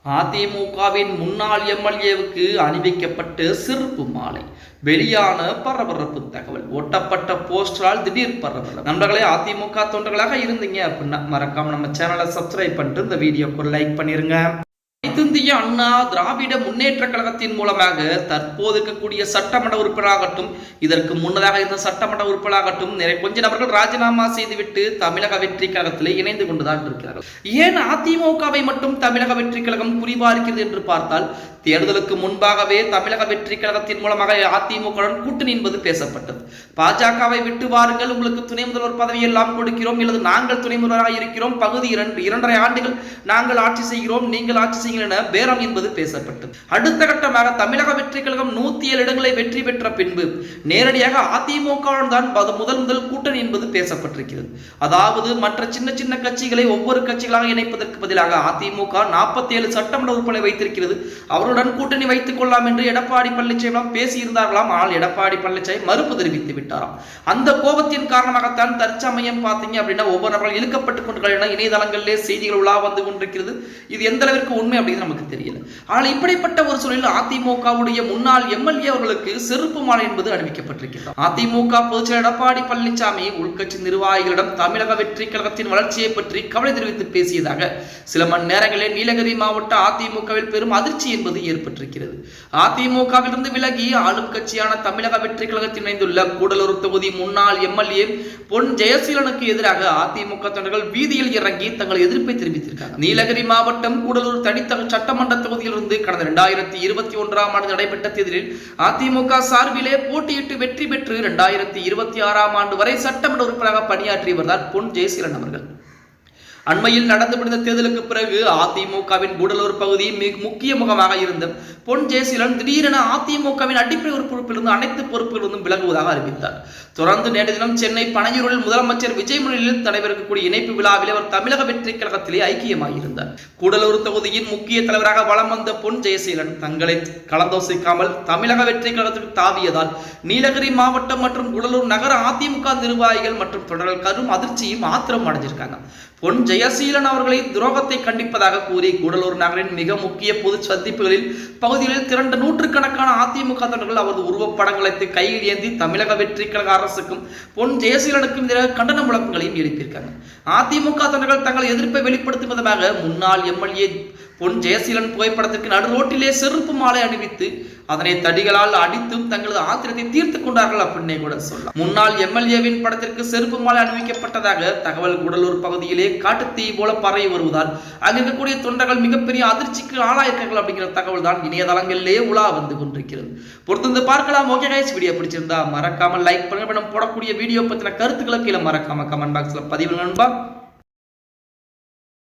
அதிமுகவின் முன்னாள் எம்எல்ஏவுக்கு அணிவிக்கப்பட்ட சிறப்பு மாலை. வெளியான பரபரப்பு தகவல். ஒட்டப்பட்ட போஸ்டரால் திடீர் பரபரப்பு. நண்பர்களே, அதிமுக தொண்டர்களாக இருந்தீங்க அப்படின்னா மறக்காம நம்ம சேனலை சப்ஸ்கிரைப் பண்ணிட்டு இந்த வீடியோக்கு லைக் பண்ணிருங்க. இந்திய அண்ணா திராவிட முன்னேற்ற கழகத்தின் மூலமாக தற்போது இருக்கக்கூடிய சட்டமன்ற உறுப்பினராகட்டும், இதற்கு முன்னதாக இருந்த சட்டமன்ற உறுப்பினராகட்டும், கொஞ்ச நபர்கள் ராஜினாமா செய்துவிட்டு தமிழக வெற்றி கழகத்தில் இணைந்து கொண்டுதான் இருக்கிறார்கள். ஏன் அதிமுகவை மட்டும் தமிழக வெற்றி கழகம் குறிபார்க்கிறது என்று பார்த்தால், தேர்தலுக்கு முன்பாகவே தமிழக வெற்றி கழகத்தின் மூலமாக அதிமுகவுடன் கூட்டணி என்பது பேசப்பட்டது. பாஜகவை விட்டு வாருங்கள், உங்களுக்கு துணை முதல்வர் பதவியெல்லாம் கொடுக்கிறோம், அல்லது நாங்கள் துணை முதல்வராக இருக்கிறோம், பகுதி 2.5 ஆண்டுகள் நாங்கள் ஆட்சி செய்கிறோம், நீங்கள் ஆட்சி செய்கிறோம் என பேரம் என்பது பேசப்பட்டது. அடுத்த கட்டமாக தமிழக வெற்றி கழகம் 107 இடங்களை வெற்றி பெற்ற பின்பு நேரடியாக அதிமுகவுடன் தான் முதல் கூட்டணி என்பது பேசப்பட்டிருக்கிறது. அதாவது மற்ற சின்ன சின்ன கட்சிகளை ஒவ்வொரு கட்சிகளாக இணைப்பதற்கு பதிலாக அதிமுக 47 சட்டமன்ற உறுப்பினர்களை வைத்திருக்கிறது. அவருடன் கூட்டணி வைத்துக் கொள்ளலாம் என்று எடப்பாடி பழனிசாமி பேசியிருந்தார்களாம். ஆனால் எடப்பாடி பழனிசாமி மறுப்பு தெரிவித்து விட்டாராம். அந்த கோபத்தின் காரணமாகத்தான் தற்சமயம் பார்த்தீங்க அப்படின்னா ஒவ்வொரு நபர்கள் இழுக்கப்பட்டுக் கொண்டிருக்கிற இணையதளங்களிலே செய்திகள் உலா வந்து கொண்டிருக்கிறது. இது எந்த அளவிற்கு உண்மை அப்படின்னு நமக்கு தெரியல. ஆனால் இப்படிப்பட்ட ஒரு சூழலில் அதிமுகவுடைய முன்னாள் எம்எல்ஏ அவர்களுக்கு செருப்பு மாலை என்பது அணிவிக்கப்பட்டிருக்கிறது. அதிமுக பொதுச் செயலர் எடப்பாடி பழனிசாமி உள்கட்சி நிர்வாகிகளிடம் தமிழக வெற்றி கழகத்தின் வளர்ச்சியை பற்றி கவலை தெரிவித்து பேசியதாக சில மணி நேரங்களில் நீலகிரி மாவட்ட அதிமுகவில் பெரும் அதிர்ச்சி என்பது ஏற்பட்டிருக்கிறது. அதிமுகவிலிருந்து விலகி ஆளும் கட்சியான தமிழக வெற்றி கழகத்தில் இணைந்துள்ள கூடலூர் தொகுதி முன்னாள் எம்எல்ஏ பொன் ஜெயசீலனுக்கு எதிராக அதிமுக தொண்டர்கள் வீதியில் இறங்கி தங்கள் எதிர்ப்பை தெரிவித்திருக்காங்க. நீலகிரி மாவட்டம் கூடலூர் தனித்த சட்டமன்ற தொகுதியிலிருந்து கடந்த 2021 ஆண்டு நடைபெற்ற தேர்தலில் அதிமுக சார்பிலே போட்டியிட்டு வெற்றி பெற்று 2026 ஆண்டு வரை சட்டமன்ற உறுப்பினராக பணியாற்றியவர் தான் பொன் ஜெயசீலன் அவர்கள். அண்மையில் நடந்து முடிந்த தேர்தலுக்கு பிறகு அதிமுகவின் கூடலூர் பகுதி மிக முக்கிய முகமாக இருந்த பொன் ஜெயசீலன் திடீரென அதிமுகவின் அடிப்படை பொறுப்பிலிருந்து அனைத்து பொறுப்புகளிலிருந்தும் விலகுவதாக அறிவித்தார். தொடர்ந்து நேற்று தினம் சென்னை பனையூரில் முதலமைச்சர் விஜய் முன்னிலையில் நடைபெறக்கூடிய இணைப்பு விழாவில் அவர் தமிழக வெற்றி கழகத்திலே ஐக்கியமாகியிருந்தார். கூடலூர் தொகுதியின் முக்கிய தலைவராக வலம் வந்த பொன் ஜெயசீலன் தங்களை கலந்தோசிக்காமல் தமிழக வெற்றி கழகத்திற்கு தாவியதால் நீலகிரி மாவட்டம் மற்றும் கூடலூர் நகர அதிமுக நிர்வாகிகள் மற்றும் தொடர்கள் கரும் அதிர்ச்சியும் ஆத்திரம் அடைஞ்சிருக்காங்க. பொன் ஜெயசீலன் அவர்களை துரோகத்தை கண்டிப்பதாக கூறி கூடலூர் நகரின் மிக முக்கிய பொது சந்திப்புகளில் பகுதிகளில் திரண்ட நூற்றுக்கணக்கான அதிமுக தொண்டர்கள் அவரது உருவப்படங்களை கையில் ஏந்தி தமிழக வெற்றி கழக அரசுக்கும் பொன் ஜெயசீலனுக்கும் எதிராக கண்டன முழக்கங்களையும் எழுப்பியிருக்காங்க. அதிமுக தொண்டர்கள் தங்கள் எதிர்ப்பை வெளிப்படுத்தும் விதமாக முன்னாள் எம்எல்ஏ பொன் ஜெயசீலன் புகைப்படத்திற்கு நடு ரோட்டிலே செருப்பு மாலை அணிவித்து அதனை தடிகளால் அடித்தும் தங்களது ஆத்திரத்தை தீர்த்து கொண்டார்கள் அப்படின்னே கூட சொல்லலாம். முன்னாள் எம்எல்ஏவின் படத்திற்கு செருப்பு மாலை அணிவிக்கப்பட்டதாக தகவல் கூடலூர் பகுதியிலே காட்டுத்தீ போல பரவி வருவதால் அங்கு இருக்கக்கூடிய தொண்டர்கள் மிகப்பெரிய அதிர்ச்சிக்கு ஆளாயிருக்கார்கள் அப்படிங்கிற தகவல் தான் இணையதளங்களிலே உலா வந்து கொண்டிருக்கிறது. பொறுத்து பார்க்கலாம். ஓகே கைஸ், வீடியோ பிடிச்சிருந்தா மறக்காம லைக் பண்ணுங்க. போடக்கூடிய வீடியோ பத்தின கருத்துக்களை கீழே மறக்காம கமெண்ட் பாக்ஸ்ல பதிவு நண்பா.